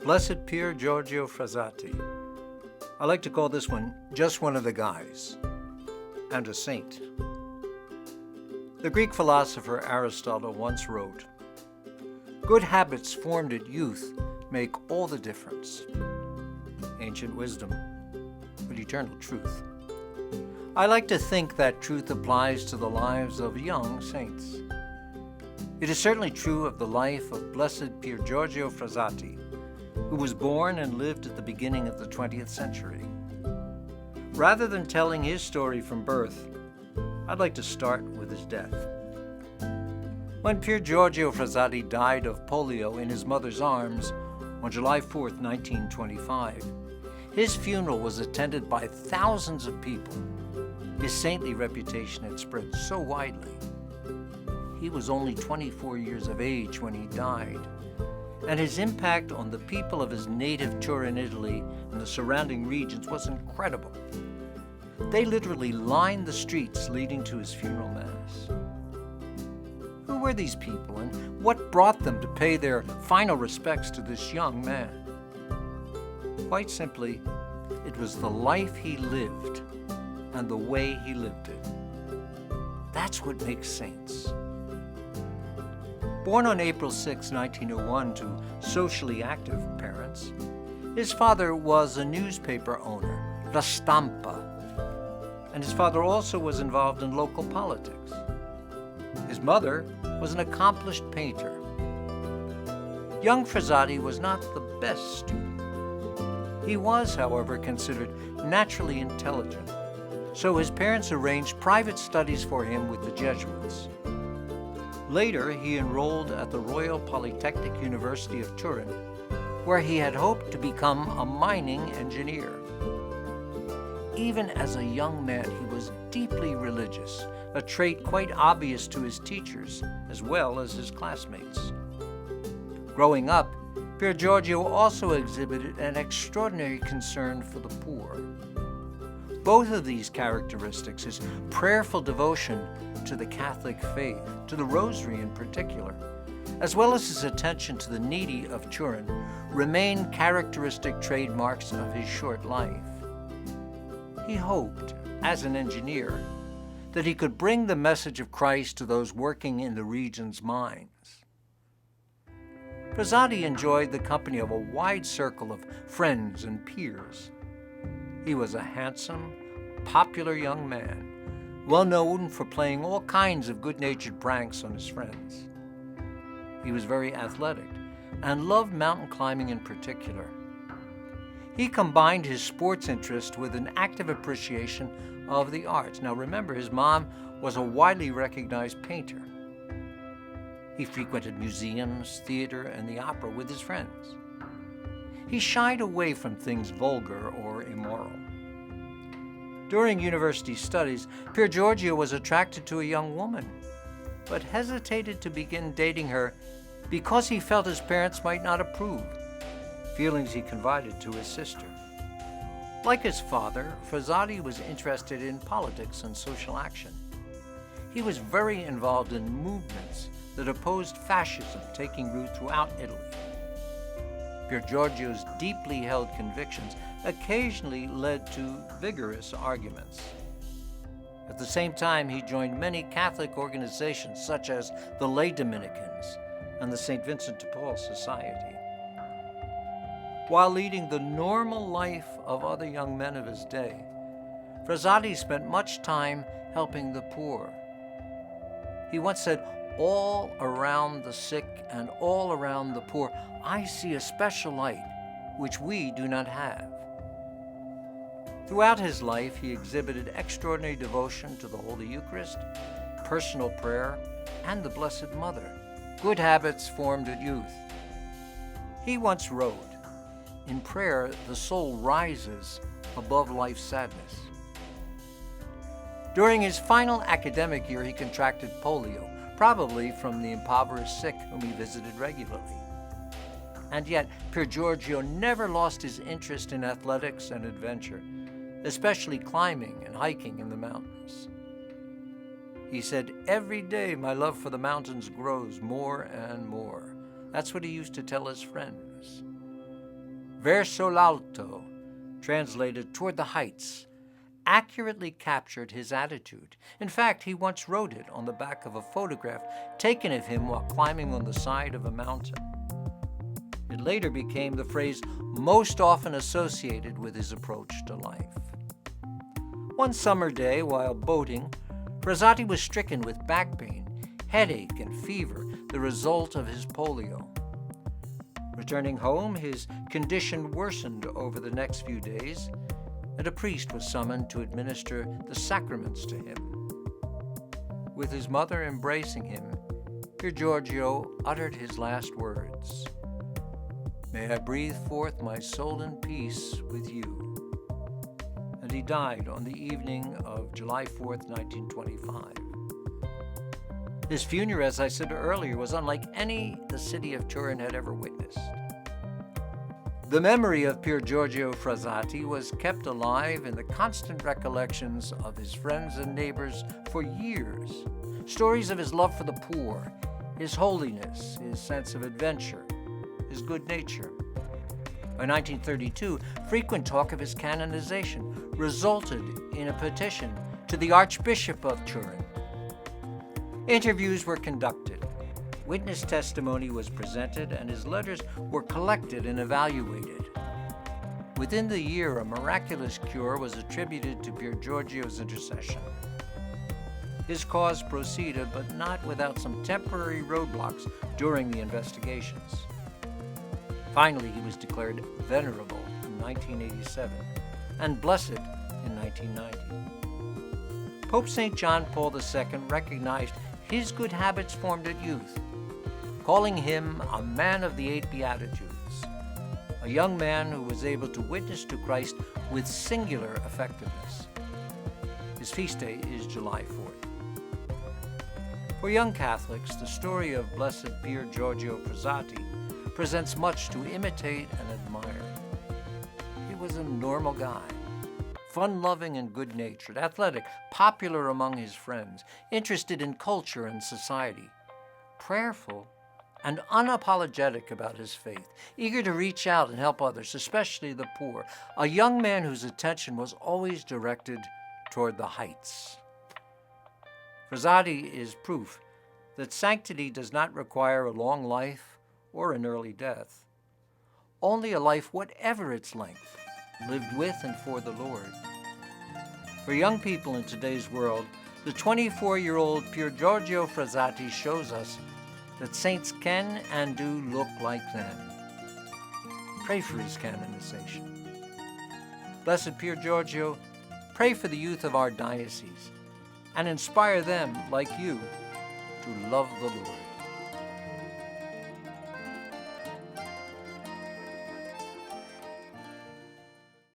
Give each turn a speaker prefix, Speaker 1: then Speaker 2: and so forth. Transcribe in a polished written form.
Speaker 1: Blessed Pier Giorgio Frassati. I like to call this one just one of the guys, and a saint. The Greek philosopher Aristotle once wrote, "Good habits formed at youth make all the difference." Ancient wisdom, but eternal truth. I like to think that truth applies to the lives of young saints. It is certainly true of the life of Blessed Pier Giorgio Frassati, who was born and lived at the beginning of the 20th century. Rather than telling his story from birth, I'd like to start with his death. When Pier Giorgio Frassati died of polio in his mother's arms on July 4, 1925, his funeral was attended by thousands of people. His saintly reputation had spread so widely. He was only 24 years of age when he died, and his impact on the people of his native Turin, Italy, and the surrounding regions was incredible. They literally lined the streets leading to his funeral mass. Who were these people, and what brought them to pay their final respects to this young man? Quite simply, it was the life he lived and the way he lived it. That's what makes saints. Born on April 6, 1901 to socially active parents, his father was a newspaper owner, La Stampa, and his father also was involved in local politics. His mother was an accomplished painter. Young Frassati was not the best student. He was, however, considered naturally intelligent, so his parents arranged private studies for him with the Jesuits. Later, he enrolled at the Royal Polytechnic University of Turin, where he had hoped to become a mining engineer. Even as a young man, he was deeply religious, a trait quite obvious to his teachers as well as his classmates. Growing up, Pier Giorgio also exhibited an extraordinary concern for the poor. Both of these characteristics, his prayerful devotion to the Catholic faith, to the Rosary in particular, as well as his attention to the needy of Turin, remain characteristic trademarks of his short life. He hoped, as an engineer, that he could bring the message of Christ to those working in the region's mines. Frassati enjoyed the company of a wide circle of friends and peers. He was a handsome, popular young man, well known for playing all kinds of good-natured pranks on his friends. He was very athletic and loved mountain climbing in particular. He combined his sports interest with an active appreciation of the arts. Now remember, his mom was a widely recognized painter. He frequented museums, theater, and the opera with his friends. He shied away from things vulgar or immoral. During university studies, Pier Giorgio was attracted to a young woman, but hesitated to begin dating her because he felt his parents might not approve, feelings he confided to his sister. Like his father, Frassati was interested in politics and social action. He was very involved in movements that opposed fascism taking root throughout Italy. Pier Giorgio's deeply held convictions occasionally led to vigorous arguments. At the same time, he joined many Catholic organizations such as the Lay Dominicans and the St. Vincent de Paul Society. While leading the normal life of other young men of his day, Frassati spent much time helping the poor. He once said, "All around the sick and all around the poor, I see a special light which we do not have." Throughout his life, he exhibited extraordinary devotion to the Holy Eucharist, personal prayer, and the Blessed Mother, good habits formed at youth. He once wrote, "In prayer, the soul rises above life's sadness." During his final academic year, he contracted polio, probably from the impoverished sick whom he visited regularly. And yet, Pier Giorgio never lost his interest in athletics and adventure, especially climbing and hiking in the mountains. He said, "Every day my love for the mountains grows more and more." That's what he used to tell his friends. Verso l'alto, translated toward the heights, accurately captured his attitude. In fact, he once wrote it on the back of a photograph taken of him while climbing on the side of a mountain. It later became the phrase most often associated with his approach to life. One summer day, while boating, Frassati was stricken with back pain, headache, and fever, the result of his polio. Returning home, his condition worsened over the next few days, and a priest was summoned to administer the sacraments to him. With his mother embracing him, Pier Giorgio uttered his last words, "May I breathe forth my soul in peace with you." And he died on the evening of July 4th, 1925. His funeral, as I said earlier, was unlike any the city of Turin had ever witnessed. The memory of Pier Giorgio Frassati was kept alive in the constant recollections of his friends and neighbors for years. Stories of his love for the poor, his holiness, his sense of adventure, his good nature. By 1932, frequent talk of his canonization resulted in a petition to the Archbishop of Turin. Interviews were conducted, witness testimony was presented, and his letters were collected and evaluated. Within the year, a miraculous cure was attributed to Pier Giorgio's intercession. His cause proceeded, but not without some temporary roadblocks during the investigations. Finally, he was declared venerable in 1987 and blessed in 1990. Pope St. John Paul II recognized his good habits formed at youth, calling him a man of the 8 Beatitudes, a young man who was able to witness to Christ with singular effectiveness. His feast day is July 4th. For young Catholics, the story of Blessed Pier Giorgio Frassati presents much to imitate and admire. He was a normal guy, fun-loving and good-natured, athletic, popular among his friends, interested in culture and society, prayerful and unapologetic about his faith, eager to reach out and help others, especially the poor, a young man whose attention was always directed toward the heights. Frassati is proof that sanctity does not require a long life or an early death, only a life, whatever its length, lived with and for the Lord. For young people in today's world, the 24-year-old Pier Giorgio Frassati shows us that saints can and do look like them. Pray for his canonization. Blessed Pier Giorgio, pray for the youth of our diocese and inspire them, like you, to love the Lord.